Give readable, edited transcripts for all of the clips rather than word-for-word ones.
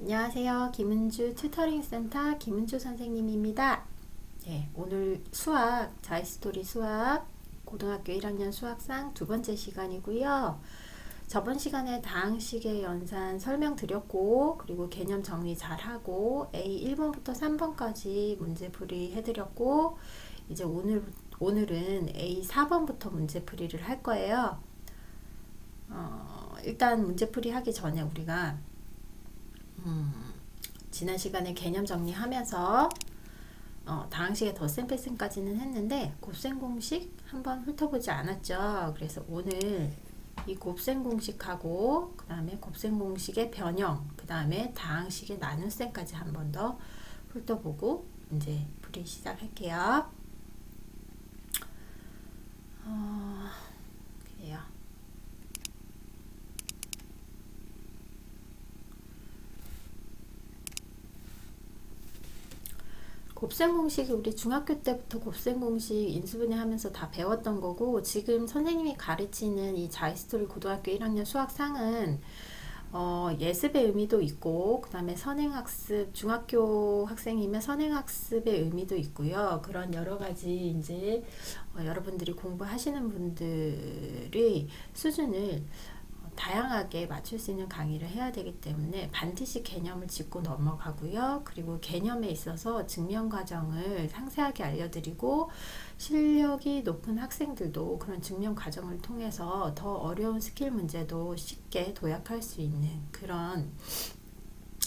안녕하세요. 김은주 튜터링 센터 김은주 선생님입니다. 네, 오늘 수학, 자이스토리 수학, 고등학교 1학년 수학상 두 번째 시간이고요. 저번 시간에 다항식의 연산 설명드렸고, 그리고 개념 정리 잘하고, A 1번부터 3번까지 문제풀이 해드렸고, 이제 오늘은 A 4번부터 문제풀이를 할 거예요. 일단 문제풀이 하기 전에 우리가 지난 시간에 개념 정리하면서 다항식의 덧셈 뺄셈까지는 했는데 곱셈 공식 한번 훑어보지 않았죠. 그래서 오늘 이 곱셈 공식하고 그 다음에 곱셈 공식의 변형, 그 다음에 다항식의 나눗셈까지 한 번 더 훑어보고 이제 풀이 시작할게요. 그래요. 곱셈 공식이 우리 중학교 때부터 곱셈 공식 인수분해 하면서 다 배웠던 거고, 지금 선생님이 가르치는 이 자이스토리 고등학교 1학년 수학상은 예습의 의미도 있고, 그 다음에 선행학습, 중학교 학생이면 선행학습의 의미도 있고요. 그런 여러 가지 이제 여러분들이 공부하시는 분들의 수준을 다양하게 맞출 수 있는 강의를 해야 되기 때문에 반드시 개념을 짚고 넘어가고요. 그리고 개념에 있어서 증명 과정을 상세하게 알려드리고, 실력이 높은 학생들도 그런 증명 과정을 통해서 더 어려운 스킬 문제도 쉽게 도약할 수 있는 그런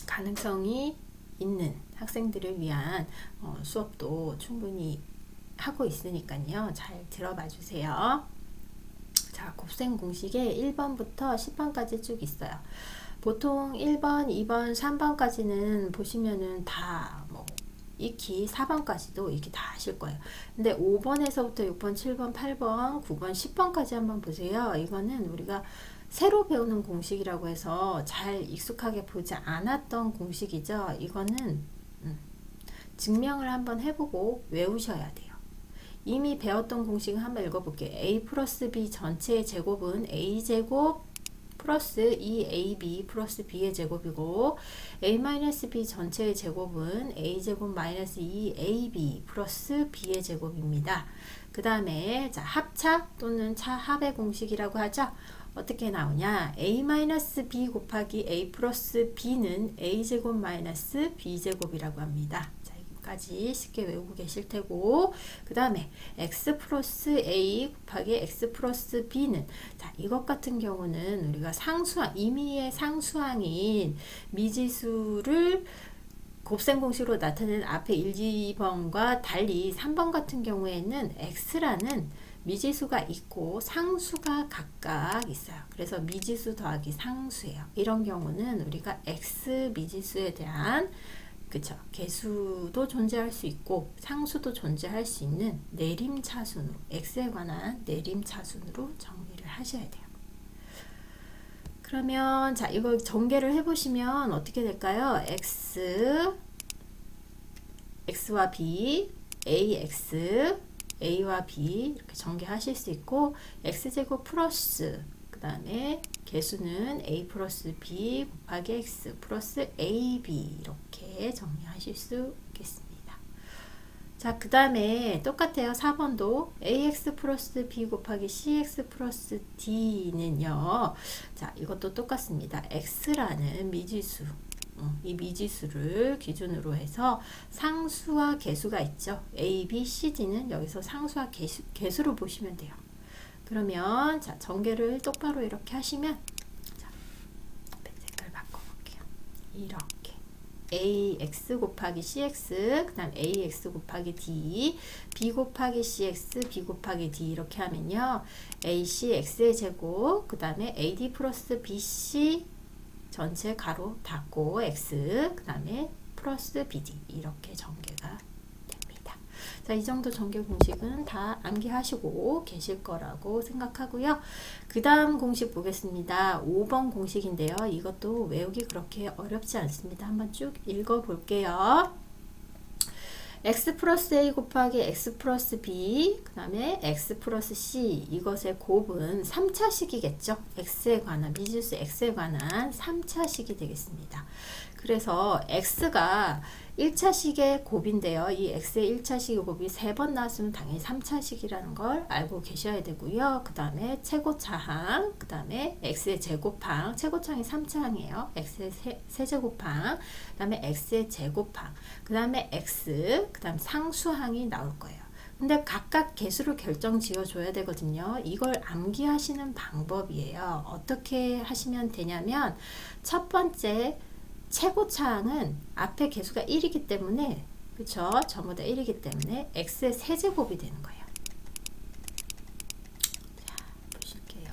가능성이 있는 학생들을 위한 수업도 충분히 하고 있으니까요. 잘 들어봐 주세요. 자, 곱셈 공식에 1번부터 10번까지 쭉 있어요. 보통 1번, 2번, 3번까지는 보시면은 다 익히 4번까지도 익히 다 아실 거예요. 근데 5번에서부터 6번, 7번, 8번, 9번, 10번까지 한번 보세요. 이거는 우리가 새로 배우는 공식이라고 해서 잘 익숙하게 보지 않았던 공식이죠. 이거는 증명을 한번 해보고 외우셔야 돼요. 이미 배웠던 공식을 한번 읽어볼게요. a 플러스 b 전체의 제곱은 a제곱 플러스 2ab 플러스 b의 제곱이고, a 마이너스 b 전체의 제곱은 a제곱 마이너스 2ab 플러스 b의 제곱입니다. 그 다음에 자, 합차 또는 차합의 공식이라고 하죠. 어떻게 나오냐? a 마이너스 b 곱하기 a 플러스 b는 a제곱 마이너스 b제곱이라고 합니다. 까지 쉽게 외우고 계실 테고, 그 다음에 x 플러스 a 곱하기 x 플러스 b는, 자, 이것 같은 경우는 우리가 상수항, 임의의 상수항인 미지수를 곱셈 공식으로 나타낸 앞에 1, 2번과 달리 3번 같은 경우에는 x라는 미지수가 있고 상수가 각각 있어요. 그래서 미지수 더하기 상수예요. 이런 경우는 우리가 x 미지수에 대한 그쵸, 개수도 존재할 수 있고 상수도 존재할 수 있는 내림차순으로, x에 관한 내림차순으로 정리를 하셔야 돼요. 그러면 자, 이거 전개를 해보시면 어떻게 될까요? x와 b, ax, a와 b 이렇게 전개하실 수 있고, x제곱 플러스 그 다음에 개수는 a 플러스 b 곱하기 x 플러스 ab 이렇게 정리하실 수 있겠습니다. 자, 그 다음에 똑같아요. 4번도 ax 플러스 b 곱하기 cx 플러스 d는요. 자, 이것도 똑같습니다. x라는 미지수, 이 미지수를 기준으로 해서 상수와 개수가 있죠. a, b, c, d는 여기서 상수와 개수로 보시면 돼요. 그러면 자, 전개를 똑바로 이렇게 하시면, 자, 색깔 바꿔볼게요. 이렇게 ax 곱하기 cx, 그 다음 ax 곱하기 d, b 곱하기 cx, b 곱하기 d 이렇게 하면요, ac x의 제곱, 그 다음에 ad 플러스 bc 전체 가로 닫고 x, 그 다음에 플러스 bd 이렇게 전개가 됩니다. 자, 이 정도 전개 공식은 다 암기하시고 계실 거라고 생각하고요. 그 다음 공식 보겠습니다. 5번 공식인데요. 이것도 외우기 그렇게 어렵지 않습니다. 한번 쭉 읽어 볼게요. x 플러스 a 곱하기 x 플러스 b 그 다음에 x 플러스 c 이것의 곱은 3차식이겠죠. x에 관한 미지수 x에 관한 3차식이 되겠습니다. 그래서 x가 1차식의 곱인데요. 이 x의 1차식의 곱이 3번 나왔으면 당연히 3차식이라는 걸 알고 계셔야 되고요. 그 다음에 최고차항, 그 다음에 x의 제곱항, 최고차항이 3차항이에요. x의 세제곱항, 그 다음에 x의 제곱항, 그 다음에 x, 그 다음 상수항이 나올 거예요. 근데 각각 개수를 결정 지어 줘야 되거든요. 이걸 암기하시는 방법이에요. 어떻게 하시면 되냐면 첫 번째 최고차항은 앞에 개수가 1이기 때문에 그쵸? 전부 다 1이기 때문에 x의 세제곱이 되는 거예요. 자, 보실게요.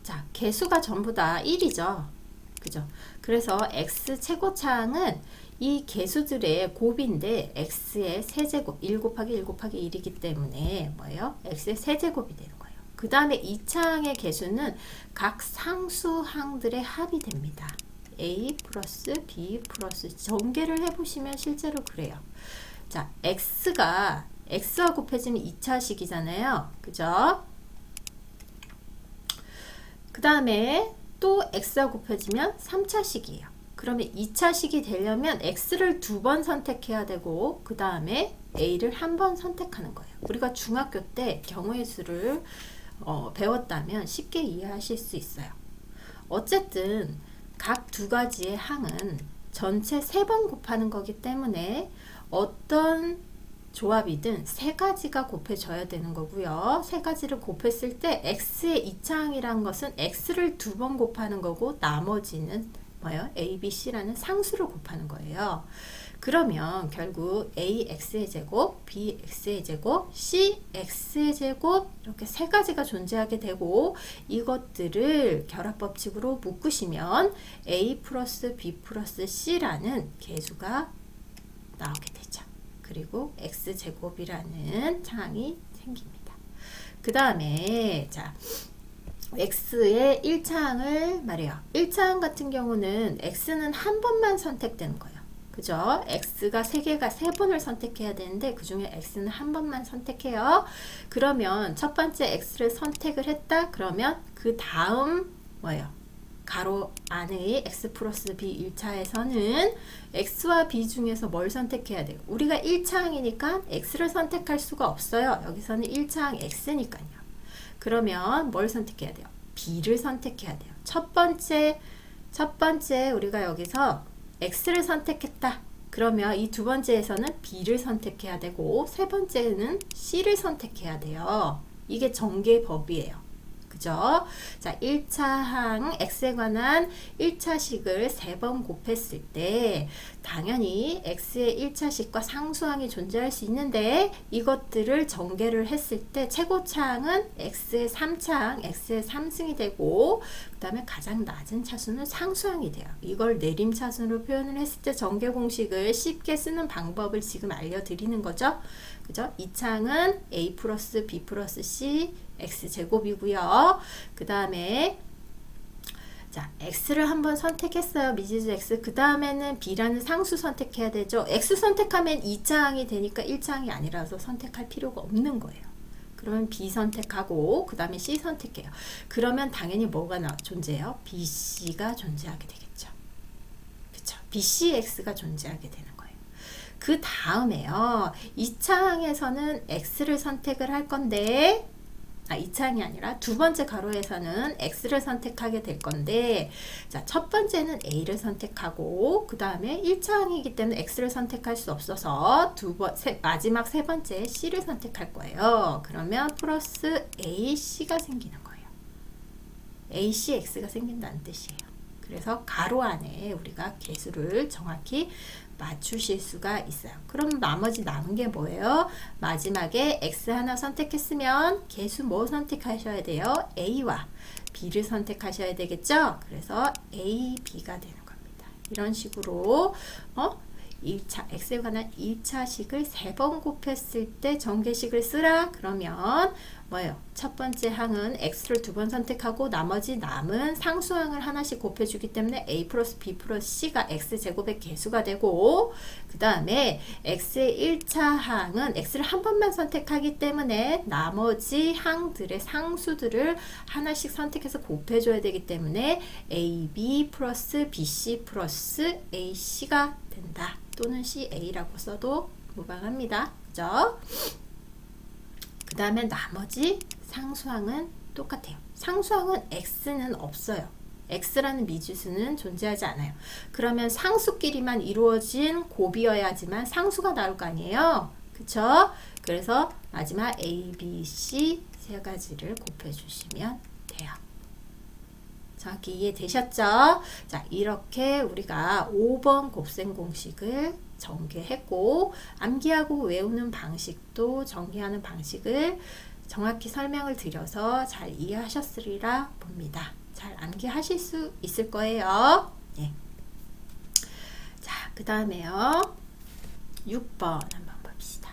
자, 개수가 전부 다 1이죠. 그죠? 그래서 x 최고차항은 이 개수들의 곱인데 x의 세제곱 1 곱하기 1 곱하기 1이기 때문에 뭐예요? x의 세제곱이 되는 거예요. 그 다음에 2차항의 개수는 각 상수항들의 합이 됩니다. a 플러스 b 플러스 전개를 해보시면 실제로 그래요. 자, x가 x와 곱해지면 2차식이잖아요. 그죠? 그 다음에 또 x와 곱해지면 3차식이에요. 그러면 2차식이 되려면 x를 2번 선택해야 되고 그 다음에 a를 한 번 선택하는 거예요. 우리가 중학교 때 경우의 수를 배웠다면 쉽게 이해하실 수 있어요. 어쨌든 각 두 가지의 항은 전체 3번 곱하는 거기 때문에 어떤 조합이든 3가지가 곱해져야 되는 거고요. 3가지를 곱했을 때 x의 2차항이란 것은 x를 2번 곱하는 거고 나머지는 뭐예요? a, b, c라는 상수를 곱하는 거예요. 그러면 결국 ax의 제곱, bx의 제곱, cx의 제곱 이렇게 3가지가 존재하게 되고 이것들을 결합법칙으로 묶으시면 a 플러스 b 플러스 c라는 개수가 나오게 되죠. 그리고 x제곱이라는 창이 생깁니다. 그 다음에 자 x의 1차항을 말해요. 1차항 같은 경우는 x는 한 번만 선택되는 거예요. 그죠? x가 3번을 선택해야 되는데 그 중에 x는 한 번만 선택해요. 그러면 첫 번째 x를 선택을 했다. 그러면 그 다음 뭐예요? 가로 안의 x 플러스 b 1차에서는 x와 b 중에서 뭘 선택해야 돼요? 우리가 1차항이니까 x를 선택할 수가 없어요. 여기서는 1차항 x니까요. 그러면 뭘 선택해야 돼요? b를 선택해야 돼요. 첫 번째 우리가 여기서 x를 선택했다. 그러면 이 두 번째에서는 b를 선택해야 되고 세 번째는 c를 선택해야 돼요. 이게 전개법이에요. 그죠? 자, 1차항 x에 관한 1차식을 3번 곱했을 때 당연히 x의 1차식과 상수항이 존재할 수 있는데 이것들을 전개를 했을 때 최고차항은 x의 3차항, x의 3승이 되고 그 다음에 가장 낮은 차수는 상수항이 돼요. 이걸 내림차순으로 표현을 했을 때 전개 공식을 쉽게 쓰는 방법을 지금 알려드리는 거죠. 그죠? 2차항은 a 플러스 b 플러스 c x제곱이고요. 그 다음에 자 x를 한번 선택했어요. 미지수 x. 그 다음에는 b라는 상수 선택해야 되죠. x 선택하면 2차항이 되니까 1차항이 아니라서 선택할 필요가 없는 거예요. 그러면 b 선택하고 그 다음에 c 선택해요. 그러면 당연히 뭐가 존재해요? bc가 존재하게 되겠죠. 그쵸? bcx가 존재하게 되는 거예요. 그 다음에요. 2차항에서는 x를 선택을 할 건데 2차항이 아니라 두 번째 가로에서는 x를 선택하게 될 건데 자, 첫 번째는 a를 선택하고 그 다음에 1차항이기 때문에 x를 선택할 수 없어서 마지막 세 번째 c를 선택할 거예요. 그러면 플러스 ac가 생기는 거예요. acx가 생긴다는 뜻이에요. 그래서 가로 안에 우리가 개수를 정확히 맞추실 수가 있어요. 그럼 나머지 남은 게 뭐예요? 마지막에 x 하나 선택했으면 개수 뭐 선택하셔야 돼요? a와 b를 선택하셔야 되겠죠? 그래서 a, b가 되는 겁니다. 이런 식으로 x에 관한 1차식을 3번 곱했을 때 전개식을 쓰라. 그러면 뭐예요? 첫 번째 항은 x를 2번 선택하고 나머지 남은 상수항을 하나씩 곱해주기 때문에 a 플러스 b 플러스 c가 x제곱의 개수가 되고, 그 다음에 x의 1차 항은 x를 한 번만 선택하기 때문에 나머지 항들의 상수들을 하나씩 선택해서 곱해줘야 되기 때문에 ab 플러스 bc 플러스 ac가 된다. 또는 ca라고 써도 무방합니다. 그죠? 그 다음에 나머지 상수항은 똑같아요. 상수항은 x는 없어요. x라는 미지수는 존재하지 않아요. 그러면 상수끼리만 이루어진 곱이어야지만 상수가 나올 거 아니에요. 그쵸? 그래서 마지막 a, b, c 세 가지를 곱해주시면 돼요. 정확히 이해되셨죠? 자, 이렇게 우리가 5번 곱셈 공식을 전개했고, 암기하고 외우는 방식도 전개하는 방식을 정확히 설명을 드려서 잘 이해하셨으리라 봅니다. 잘 암기하실 수 있을 거예요. 네. 자, 그 다음에요. 6번 한번 봅시다.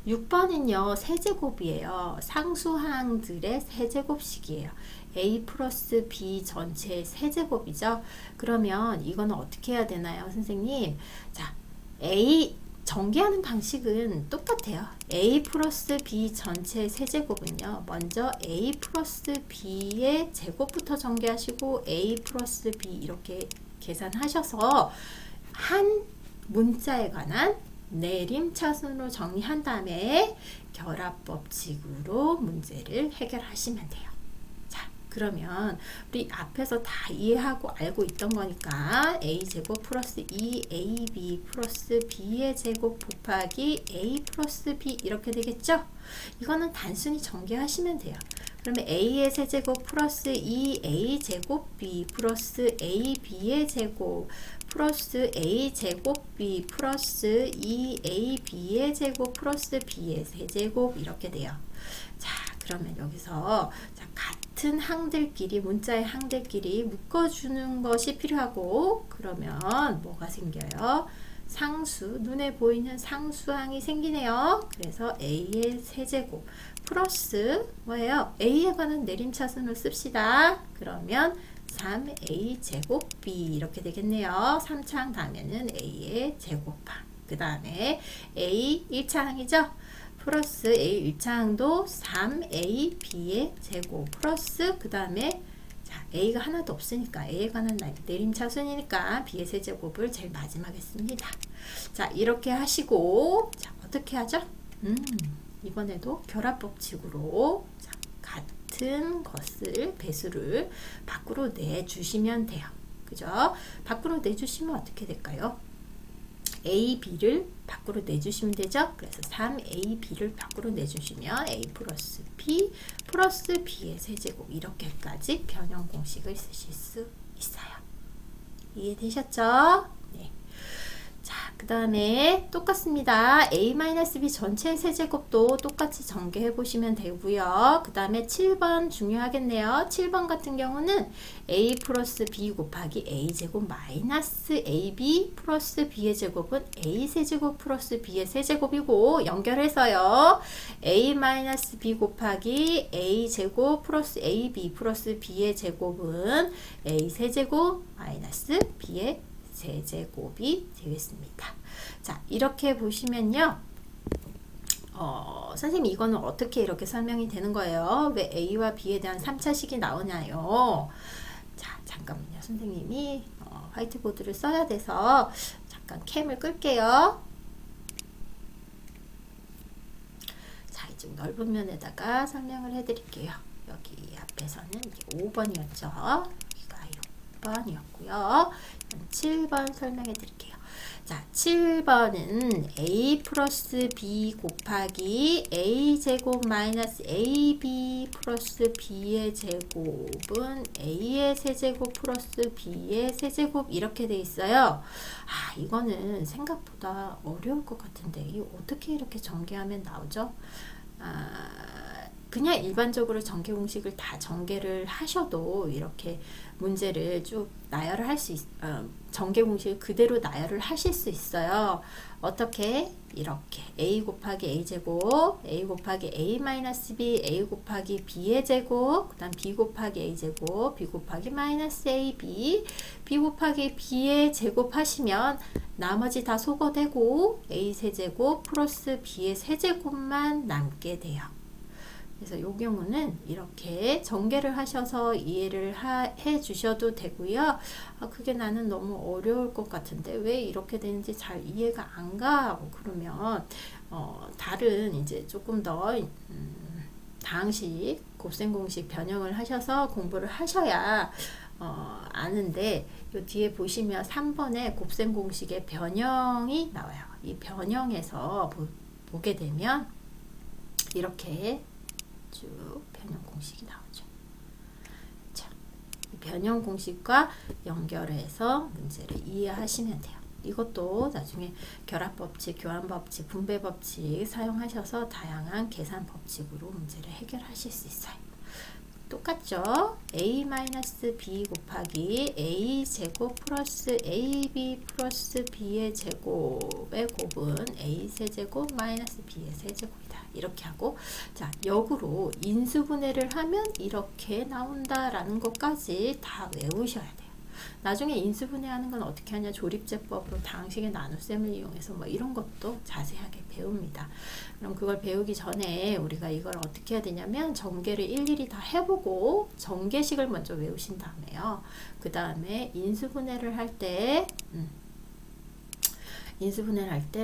6번은요, 세제곱이에요. 상수항들의 세제곱식이에요. a 플러스 b 전체의 세제곱이죠. 그러면 이거는 어떻게 해야 되나요, 선생님? 자, a 전개하는 방식은 똑같아요. a 플러스 b 전체의 세제곱은요, 먼저 a 플러스 b의 제곱부터 전개하시고 a 플러스 b 이렇게 계산하셔서 한 문자에 관한 내림차순으로 정리한 다음에 결합법칙으로 문제를 해결하시면 돼요. 그러면 우리 앞에서 다 이해하고 알고 있던 거니까 a제곱 플러스 2ab 플러스 b의 제곱 곱하기 a 플러스 b 이렇게 되겠죠? 이거는 단순히 전개하시면 돼요. 그러면 a의 세제곱 플러스 2a 제곱 b 플러스 ab의 제곱 플러스 a 제곱 b 플러스 2ab의 제곱 플러스 b의 세제곱 이렇게 돼요. 자, 그러면 여기서 같은 항들끼리, 문자의 항들끼리 묶어주는 것이 필요하고, 그러면 뭐가 생겨요? 상수, 눈에 보이는 상수항이 생기네요. 그래서 a의 세제곱 플러스 뭐예요? a에 관한 내림차순을 씁시다. 그러면 3a 제곱 b 이렇게 되겠네요. 3차항 다음에는 a의 제곱항, 그 다음에 a 1차항이죠. 플러스 a 1차항도 3ab의 제곱 플러스 그 다음에 자, a가 하나도 없으니까 a에 관한 내림차순이니까 b의 세제곱을 제일 마지막에 씁니다. 자, 이렇게 하시고 자, 어떻게 하죠? 이번에도 결합법칙으로 자, 같은 것을 배수를 밖으로 내주시면 돼요. 그죠? 밖으로 내주시면 어떻게 될까요? a, b를 밖으로 내주시면 되죠. 그래서 3a, b를 밖으로 내주시면 a 플러스 b 플러스 b의 세제곱 이렇게까지 변형 공식을 쓰실 수 있어요. 이해되셨죠? 네. 자, 그 다음에 똑같습니다. a-b 전체 세제곱도 똑같이 전개해 보시면 되고요. 그 다음에 7번 중요하겠네요. 7번 같은 경우는 a 플러스 b 곱하기 a 제곱 마이너스 ab 플러스 b의 제곱은 a 세제곱 플러스 b의 세제곱이고, 연결해서요. a 마이너스 b 곱하기 a 제곱 플러스 ab 플러스 b의 제곱은 a 세제곱 마이너스 b의 세제곱이 되겠습니다. 자, 이렇게 보시면요. 선생님 이거는 어떻게 이렇게 설명이 되는 거예요? 왜 A와 B에 대한 3차식이 나오냐요? 자, 잠깐만요. 선생님이 화이트보드를 써야 돼서 잠깐 캠을 끌게요. 자, 이쪽 넓은 면에다가 설명을 해드릴게요. 여기 앞에서는 5번이었죠. 여기가 6번이었고요. 7번 설명해 드릴게요. 자, 7번은 a 플러스 b 곱하기 a 제곱 마이너스 ab 플러스 b의 제곱은 a의 세제곱 플러스 b의 세제곱 이렇게 돼 있어요. 아, 이거는 생각보다 어려울 것 같은데 이거 어떻게 이렇게 전개하면 나오죠? 그냥 일반적으로 전개 공식을 다 전개를 하셔도 이렇게 문제를 쭉 나열을 할 수 전개 공식을 그대로 나열을 하실 수 있어요. 어떻게? 이렇게 a 곱하기 a 제곱, a 곱하기 a 마이너스 b, a 곱하기 b의 제곱, 그 다음 b 곱하기 a 제곱, b 곱하기 마이너스 a, b, b 곱하기 b의 제곱 하시면 나머지 다 소거되고 a 세제곱 플러스 b의 세제곱만 남게 돼요. 그래서 이 경우는 이렇게 전개를 하셔서 이해를 해 주셔도 되고요. 그게 나는 너무 어려울 것 같은데 왜 이렇게 되는지 잘 이해가 안 가? 그러면 다른 이제 조금 더 다항식 곱셈 공식 변형을 하셔서 공부를 하셔야 아는데 요 뒤에 보시면 3번에 곱셈 공식의 변형이 나와요. 이 변형에서 보게 되면 이렇게 쭉 변형 공식이 나오죠. 자, 이 변형 공식과 연결해서 문제를 이해하시면 돼요. 이것도 나중에 결합 법칙, 교환 법칙, 분배 법칙 사용하셔서 다양한 계산 법칙으로 문제를 해결하실 수 있어요. 똑같죠? a-b 곱하기 a 제곱 플러스 ab 플러스 b의 제곱의 곱은 a 세제곱 마이너스 b의 세제곱이다. 이렇게 하고, 자, 역으로 인수분해를 하면 이렇게 나온다라는 것까지 다 외우셔야 돼요. 나중에 인수분해하는 건 어떻게 하냐, 조립제법으로 다항식의 나눗셈을 이용해서 뭐 이런 것도 자세하게 배웁니다. 그럼 그걸 배우기 전에 우리가 이걸 어떻게 해야 되냐면 전개를 일일이 다 해보고 전개식을 먼저 외우신 다음에요. 그 다음에 인수분해를 할 때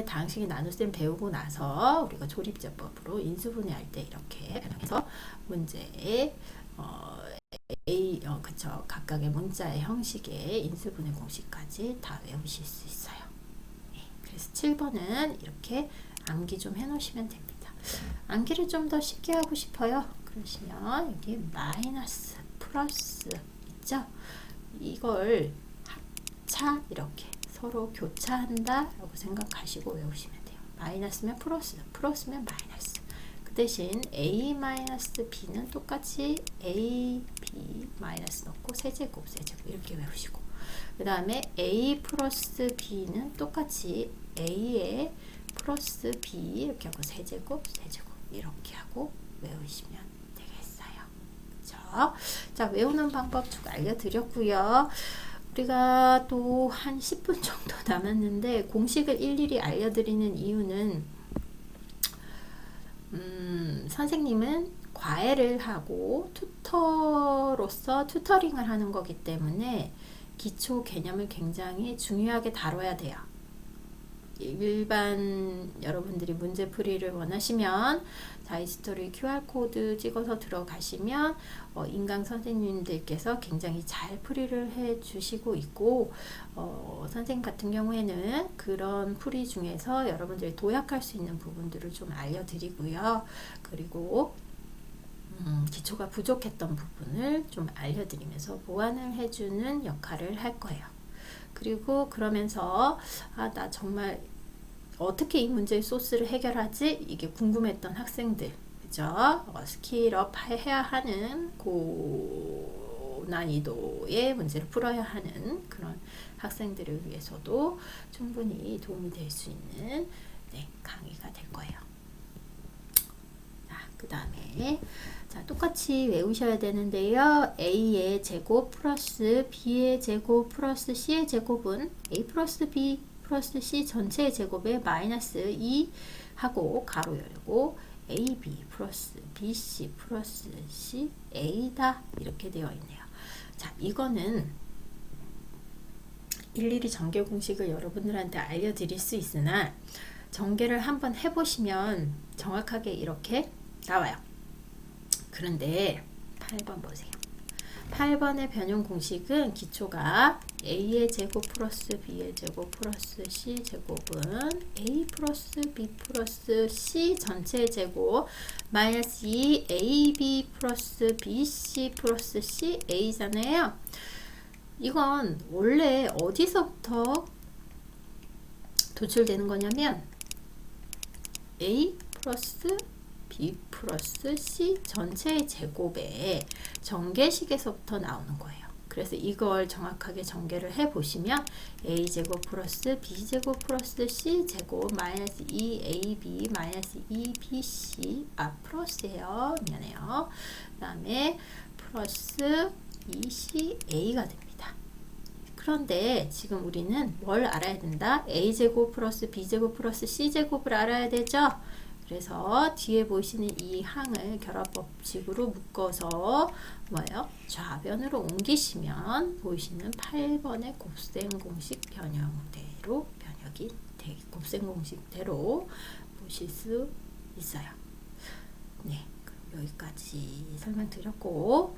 다항식의 나눗셈 배우고 나서 우리가 조립제법으로 인수분해할 때 이렇게 변형해서 문제에 그쵸. 각각의 문자의 형식의 인수분해 공식까지 다 외우실 수 있어요. 네, 그래서 7번은 이렇게 암기 좀 해놓으시면 됩니다. 암기를 좀 더 쉽게 하고 싶어요. 그러시면 여기 마이너스, 플러스 있죠? 이걸 합차 이렇게 서로 교차한다 라고 생각하시고 외우시면 돼요. 마이너스면 플러스, 플러스면 마이너스. 대신 a-b는 똑같이 a, b 마이너스 넣고 세제곱 이렇게 외우시고, 그 다음에 a 플러스 b는 똑같이 a에 플러스 b 이렇게 하고 세제곱 이렇게 하고 외우시면 되겠어요. 그렇죠? 자, 외우는 방법 쭉 알려드렸고요. 우리가 또 한 10분 정도 남았는데 공식을 일일이 알려드리는 이유는 선생님은 과외를 하고 튜터로서 튜터링을 하는 거기 때문에 기초 개념을 굉장히 중요하게 다뤄야 돼요. 일반 여러분들이 문제풀이를 원하시면 자이스토리 QR코드 찍어서 들어가시면 인강 선생님들께서 굉장히 잘 풀이를 해 주시고 있고, 선생님 같은 경우에는 그런 풀이 중에서 여러분들이 도약할 수 있는 부분들을 좀 알려드리고요. 그리고 기초가 부족했던 부분을 좀 알려드리면서 보완을 해주는 역할을 할 거예요. 그리고 그러면서 나 정말 어떻게 이 문제의 소스를 해결하지? 이게 궁금했던 학생들, 그죠? 스킬업 해야 하는 고난이도의 문제를 풀어야 하는 그런 학생들을 위해서도 충분히 도움이 될 수 있는 강의가 될 거예요. 그 다음에 똑같이 외우셔야 되는데요. a의 제곱 플러스 b의 제곱 플러스 c의 제곱은 a 플러스 b 플러스 c 전체의 제곱에 마이너스 2 하고 가로 열고 ab 플러스 bc 플러스 c a다 이렇게 되어 있네요. 자, 이거는 일일이 전개 공식을 여러분들한테 알려드릴 수 있으나 전개를 한번 해보시면 정확하게 이렇게 나와요. 그런데 8번 보세요. 8번의 변형 공식은 기초가 a의 제곱 플러스 b의 제곱 플러스 c 제곱은 a 플러스 b 플러스 c 전체의 제곱 마이너스 2 ab 플러스 bc 플러스 c a잖아요. 이건 원래 어디서부터 도출되는 거냐면 a 플러스 B 플러스 C 전체의 제곱에 전개식에서부터 나오는 거예요. 그래서 이걸 정확하게 전개를 해보시면 A제곱 플러스 B제곱 플러스 C제곱 마이너스 2AB 마이너스 2BC 플러스예요. 미안해요. 그 다음에 플러스 2CA가 됩니다. 그런데 지금 우리는 뭘 알아야 된다? A제곱 플러스 B제곱 플러스 C제곱을 알아야 되죠? 그래서 뒤에 보이시는 이 항을 결합법칙으로 묶어서 뭐예요? 좌변으로 옮기시면 보이시는 8번의 곱셈 공식 변형대로 곱셈 공식대로 보실 수 있어요. 네, 그럼 여기까지 설명드렸고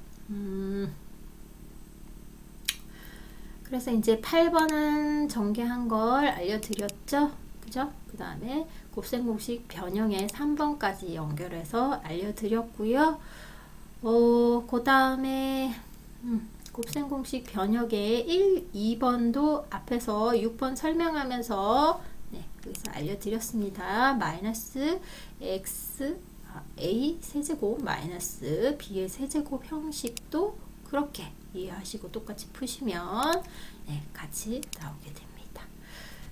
그래서 이제 8번은 전개한 걸 알려드렸죠? 그죠? 그 다음에 곱셈 공식 변형에 3번까지 연결해서 알려드렸고요. 그 다음에 곱셈 공식 변형에 1, 2번도 앞에서 6번 설명하면서 여기서 알려드렸습니다. 마이너스 x a 세제곱 마이너스 b의 세제곱 형식도 그렇게 이해하시고 똑같이 푸시면 같이 나오게 됩니다.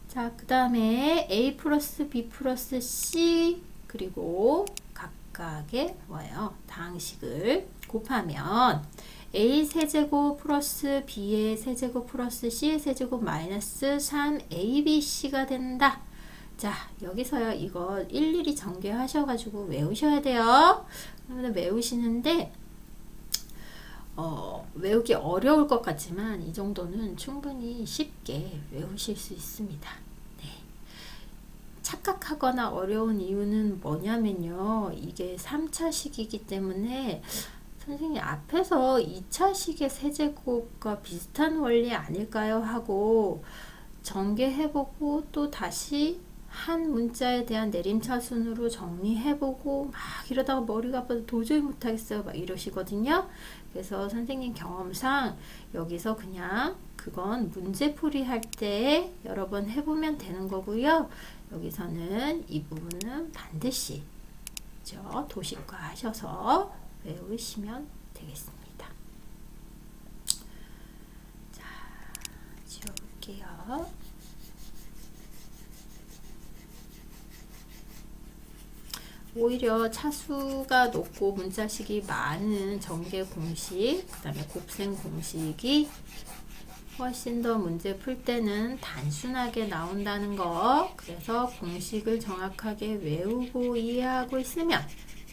자, 그 다음에 a 플러스 b 플러스 c 그리고 각각의 뭐예요? 다항식을 곱하면 a 세제곱 플러스 b의 세제곱 플러스 c의 세제곱 마이너스 3abc가 된다. 자, 여기서요 이거 일일이 전개하셔가지고 외우셔야 돼요. 그러면 외우시는데 외우기 어려울 것 같지만 이 정도는 충분히 쉽게 외우실 수 있습니다. 네. 착각하거나 어려운 이유는 뭐냐면요. 이게 3차식이기 때문에 선생님 앞에서 2차식의 세제곱과 비슷한 원리 아닐까요? 하고 전개해보고 또 다시 한 문자에 대한 내림차순으로 정리해보고 막 이러다가 머리가 아파서 도저히 못하겠어요 막 이러시거든요. 그래서 선생님 경험상 여기서 그냥 그건 문제풀이 할 때 여러 번 해보면 되는 거고요. 여기서는 이 부분은 반드시 도식화 하셔서 외우시면 되겠습니다. 자, 지워볼게요. 오히려 차수가 높고 문자식이 많은 전개 공식, 그 다음에 곱셈 공식이 훨씬 더 문제 풀 때는 단순하게 나온다는 거. 그래서 공식을 정확하게 외우고 이해하고 있으면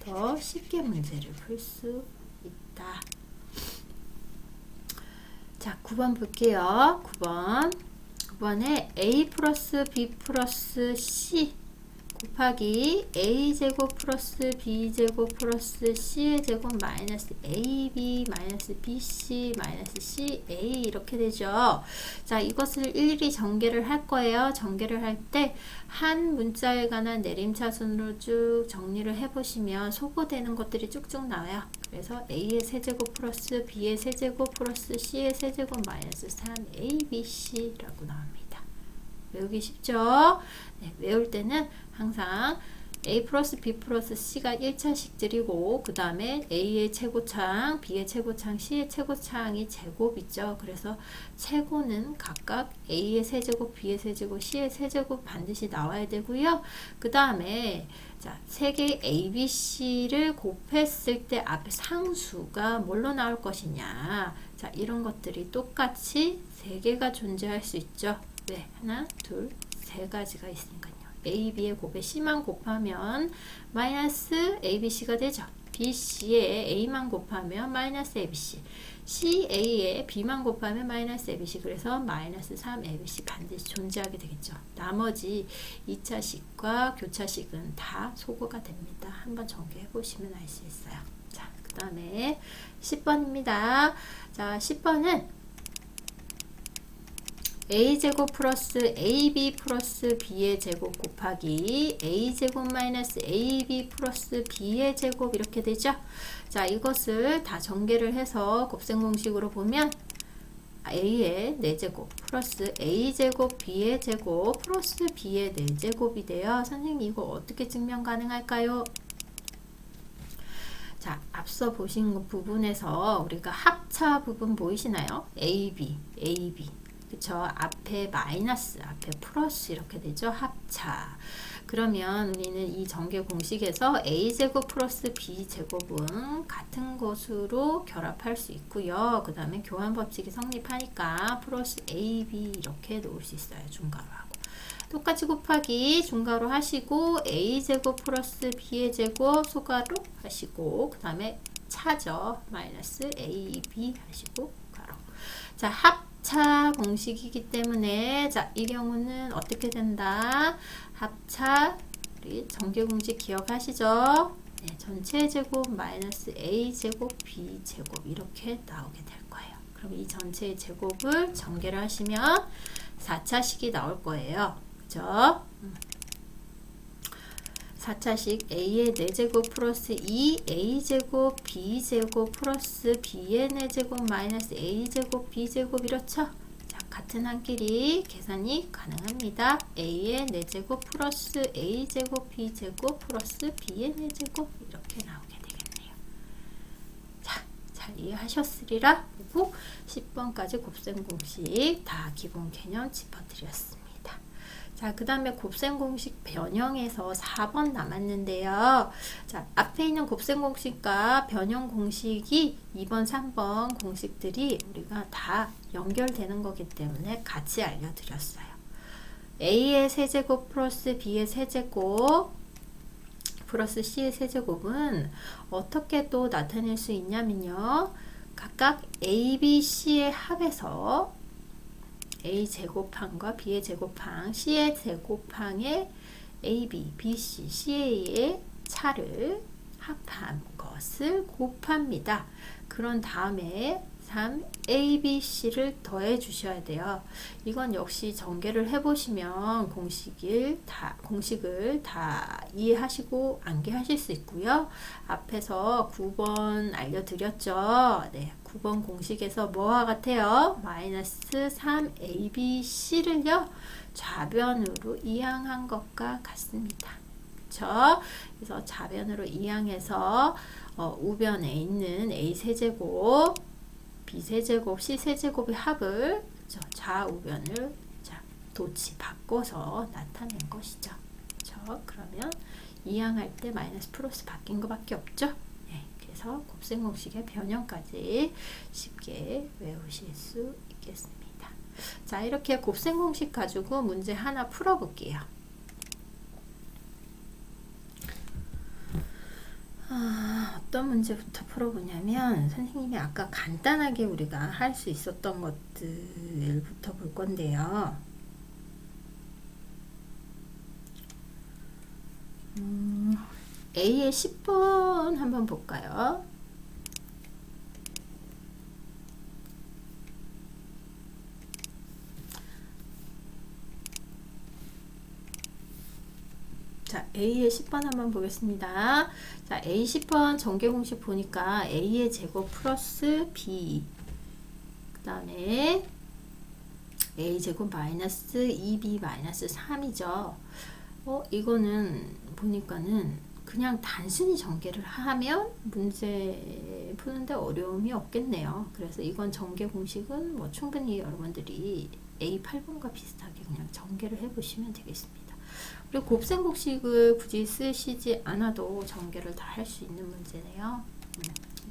더 쉽게 문제를 풀 수 있다. 자, 9번 볼게요. 9번에 a 플러스 b 플러스 c 곱하기 a제곱 플러스 b제곱 플러스 c의 제곱 마이너스 ab 마이너스 bc 마이너스 ca 이렇게 되죠. 자, 이것을 일일이 전개를 할 거예요. 전개를 할 때 한 문자에 관한 내림차순으로 쭉 정리를 해보시면 소거되는 것들이 쭉쭉 나와요. 그래서 a의 세제곱 플러스 b의 세제곱 플러스 c의 세제곱 마이너스 3abc라고 나옵니다. 외우기 쉽죠? 네, 외울 때는 항상 a 플러스 b 플러스 c가 1차식들이고 그 다음에 a의 최고창, b의 최고창, c의 최고창이 제곱이죠. 그래서 최고는 각각 a의 세제곱, b의 세제곱, c의 세제곱 반드시 나와야 되고요. 그 다음에 자, 세 개의 a, b, c를 곱했을 때 앞에 상수가 뭘로 나올 것이냐. 자, 이런 것들이 똑같이 세 개가 존재할 수 있죠. 왜? 하나, 둘, 세 가지가 있으니까요. A, B의 곱에 C만 곱하면 마이너스 ABC가 되죠. B, C에 A만 곱하면 마이너스 ABC. C, A에 B만 곱하면 마이너스 ABC. 그래서 마이너스 3ABC 반드시 존재하게 되겠죠. 나머지 2차식과 교차식은 다 소거가 됩니다. 한번 전개해 보시면 알 수 있어요. 자, 그 다음에 10번입니다. 자, 10번은 a제곱 플러스 ab 플러스 b의 제곱 곱하기 a제곱 마이너스 ab 플러스 b의 제곱 이렇게 되죠. 자, 이것을 다 전개를 해서 곱셈 공식으로 보면 a의 4제곱 플러스 a제곱 b의 제곱 플러스 b의 4제곱이 돼요. 선생님 이거 어떻게 증명 가능할까요? 자, 앞서 보신 부분에서 우리가 합차 부분 보이시나요? AB, AB. 그쵸? 앞에 마이너스, 앞에 플러스 이렇게 되죠? 합차. 그러면 우리는 이 전개 공식에서 a제곱 플러스 b제곱은 같은 것으로 결합할 수 있고요. 그 다음에 교환 법칙이 성립하니까 플러스 ab 이렇게 놓을 수 있어요. 중괄호 하고. 똑같이 곱하기 중괄호 하시고 a제곱 플러스 b의 제곱 소괄호 하시고 그 다음에 차죠. 마이너스 ab 하시고 괄호. 자, 합차 공식이기 때문에 자, 이 경우는 어떻게 된다? 합차 우리 전개 공식 기억하시죠? 네, 전체 제곱 마이너스 a제곱 b제곱 이렇게 나오게 될 거예요. 그럼 이 전체의 제곱을 전개를 하시면 4차식이 나올 거예요. 그죠? 4차식 a의 4제곱 플러스 2a제곱 b제곱 플러스 b의 4제곱 마이너스 a제곱 b제곱 이렇죠? 자, 같은 한 끼리 계산이 가능합니다. a의 4제곱 플러스 a제곱 b제곱 플러스 b의 4제곱 이렇게 나오게 되겠네요. 자, 잘 이해하셨으리라 보고 10번까지 곱셈 공식 다 기본 개념 짚어드렸습니다. 자, 그 다음에 곱셈 공식 변형에서 4번 남았는데요. 자, 앞에 있는 곱셈 공식과 변형 공식이 2번, 3번 공식들이 우리가 다 연결되는 거기 때문에 같이 알려드렸어요. a의 세제곱 플러스 b의 세제곱 플러스 c의 세제곱은 어떻게 또 나타낼 수 있냐면요. 각각 a, b, c의 합에서 a 제곱항과 b의 제곱항, c의 제곱항의 ab, bc, ca의 차를 합한 것을 곱합니다. 그런 다음에 3, abc를 더해 주셔야 돼요. 이건 역시 전개를 해보시면 공식을 다 이해하시고 암기하실 수 있고요. 앞에서 9번 알려드렸죠. 네, 9번 공식에서 뭐와 같아요? 마이너스 3abc를요 좌변으로 이항한 것과 같습니다. 그쵸? 그래서 좌변으로 이항해서 우변에 있는 a 세제곱 b 세제곱 c 세제곱의 합을 그쵸? 좌우변을 도치 바꿔서 나타낸 것이죠. 그쵸? 그러면 이항할 때 마이너스 플러스 바뀐 것밖에 없죠. 그래서 곱셈 공식의 변형까지 쉽게 외우실 수 있겠습니다. 자, 이렇게 곱셈 공식 가지고 문제 하나 풀어볼게요. 어떤 문제부터 풀어보냐면 선생님이 아까 간단하게 우리가 할 수 있었던 것들부터 볼 건데요. A의 10번 한번 볼까요? 자, A의 10번 한번 보겠습니다. 자, A 10번 전개 공식 보니까 A의 제곱 플러스 B 그 다음에 A 제곱 마이너스 2B 마이너스 3이죠. 이거는 보니까는 그냥 단순히 전개를 하면 문제 푸는데 어려움이 없겠네요. 그래서 이건 전개 공식은 뭐 충분히 여러분들이 A8번과 비슷하게 그냥 전개를 해보시면 되겠습니다. 그리고 곱셈 공식을 굳이 쓰시지 않아도 전개를 다 할 수 있는 문제네요.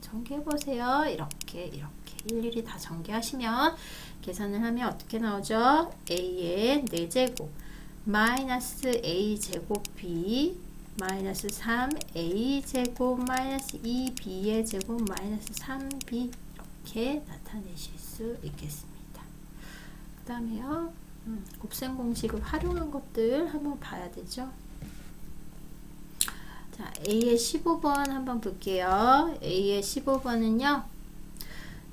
전개해보세요. 이렇게 일일이 다 전개하시면 계산을 하면 어떻게 나오죠? A의 4제곱 마이너스 A제곱 B 마이너스 3A제곱 마이너스 2B의 제곱 마이너스 3B 이렇게 나타내실 수 있겠습니다. 그 다음에요. 곱셈 공식을 활용한 것들 한번 봐야 되죠. 자, A의 15번 한번 볼게요. A의 15번은요.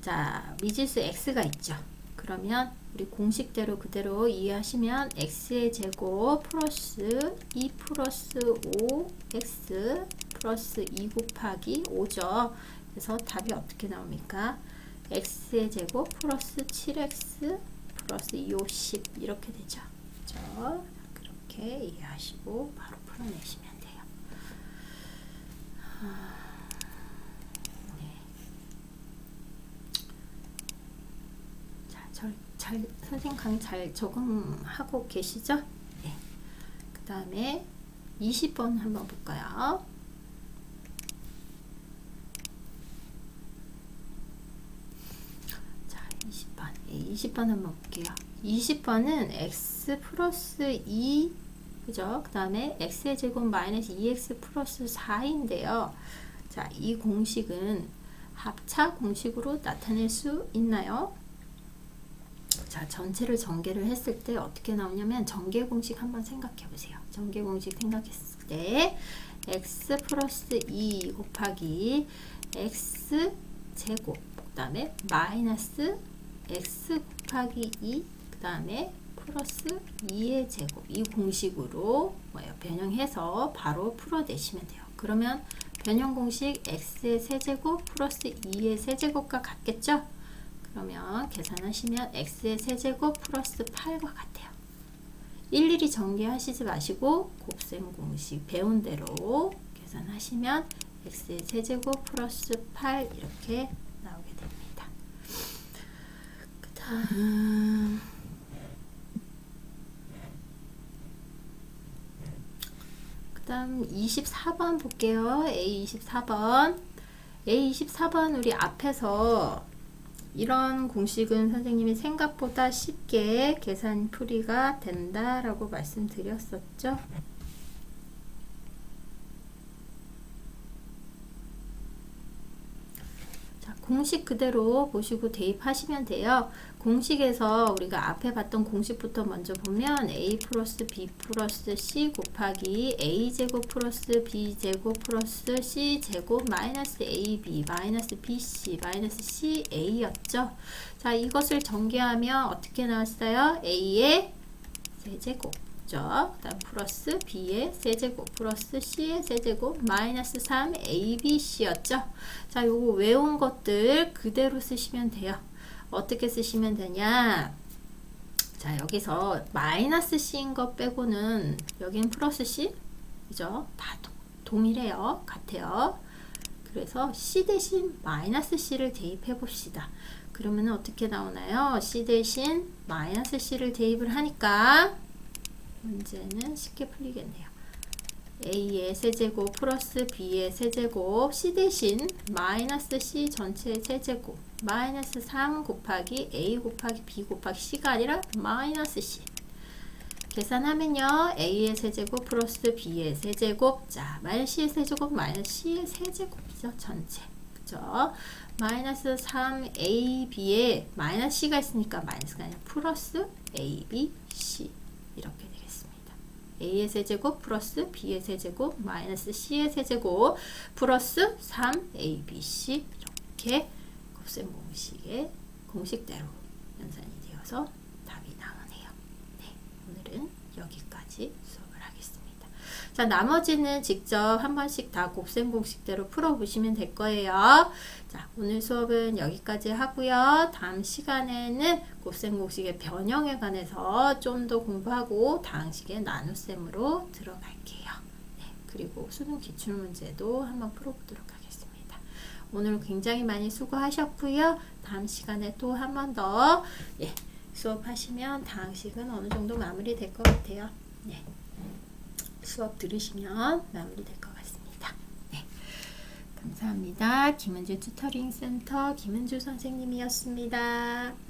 자, 미지수 X가 있죠. 그러면 우리 공식대로 그대로 이해하시면 X의 제곱 플러스 2 플러스 5X 플러스 2 곱하기 5죠. 그래서 답이 어떻게 나옵니까? X의 제곱 플러스 7X 플러스 2, 5, 10 이렇게 되죠. 그렇죠? 그렇게 이해하시고 바로 풀어내시면 돼요. 선생님 강의 잘 적응하고 계시죠? 네. 그 다음에 20번 한번 볼까요? 자, 20번. 네, 20번 한번 볼게요. 20번은 x 플러스 2, 그죠? 그 다음에 x의 제곱 마이너스 2x 플러스 4인데요. 자, 이 공식은 합차 공식으로 나타낼 수 있나요? 자, 전체를 전개를 했을 때 어떻게 나오냐면 전개 공식 한번 생각해 보세요. 전개 공식 생각했을 때 x 플러스 2 곱하기 x 제곱, 그 다음에 마이너스 x 곱하기 2, 그 다음에 플러스 2의 제곱, 이 공식으로 변형해서 바로 풀어내시면 돼요. 그러면 변형 공식 x의 세제곱 플러스 2의 세제곱과 같겠죠? 그러면 계산하시면 x의 세제곱 플러스 8과 같아요. 일일이 전개하시지 마시고 곱셈 공식 배운 대로 계산하시면 x의 세제곱 플러스 8 이렇게 나오게 됩니다. 그 다음 24번 볼게요. A24번 우리 앞에서 이런 공식은 선생님이 생각보다 쉽게 계산 풀이가 된다라고 말씀드렸었죠. 자, 공식 그대로 보시고 대입하시면 돼요. 공식에서 우리가 앞에 봤던 공식부터 먼저 보면 a 플러스 b 플러스 c 곱하기 a 제곱 플러스 b 제곱 플러스 c 제곱 마이너스 ab 마이너스 bc 마이너스 ca 였죠. 자, 이것을 전개하면 어떻게 나왔어요? a의 세제곱, 그 다음 플러스 b의 세제곱 플러스 c의 세제곱 마이너스 3abc 였죠. 자, 요거 외운 것들 그대로 쓰시면 돼요. 어떻게 쓰시면 되냐? 자, 여기서 마이너스 c인 것 빼고는 여기는 플러스 c, 그죠? 다 동일해요. 같아요. 그래서 c 대신 마이너스 c를 대입해 봅시다. 그러면 어떻게 나오나요? c 대신 마이너스 c를 대입을 하니까 문제는 쉽게 풀리겠네요. a의 세제곱 플러스 b의 세제곱, c 대신 마이너스 c 전체의 세제곱 마이너스 3 곱하기 a 곱하기 b 곱하기 c가 아니라 마이너스 c. 계산하면요, a의 세제곱 플러스 b의 세제곱, 자, 마이너스 c의 세제곱 마이너스 c의 세제곱이죠. 전체, 그죠? 마이너스 3ab에 마이너스 c가 있으니까 마이너스가 아니라 플러스 ab, c 이렇게 되겠습니다. a의 세제곱 플러스 b의 세제곱 마이너스 c의 세제곱 플러스 3abc 이렇게 곱셈 공식의 공식대로 연산이 되어서 답이 나오네요. 네, 오늘은 여기까지 수업을 하겠습니다. 자, 나머지는 직접 한 번씩 다 곱셈 공식대로 풀어보시면 될 거예요. 자, 오늘 수업은 여기까지 하고요. 다음 시간에는 곱셈 공식의 변형에 관해서 좀 더 공부하고 다음 시간에 나눗셈으로 들어갈게요. 네, 그리고 수능 기출문제도 한번 풀어보도록 하겠습니다. 오늘 굉장히 많이 수고하셨고요. 다음 시간에 또 한 번 더 수업하시면 다음 시간 어느 정도 마무리될 것 같아요. 네, 수업 들으시면 마무리될 것 같습니다. 네, 감사합니다. 김은주 튜터링 센터 김은주 선생님이었습니다.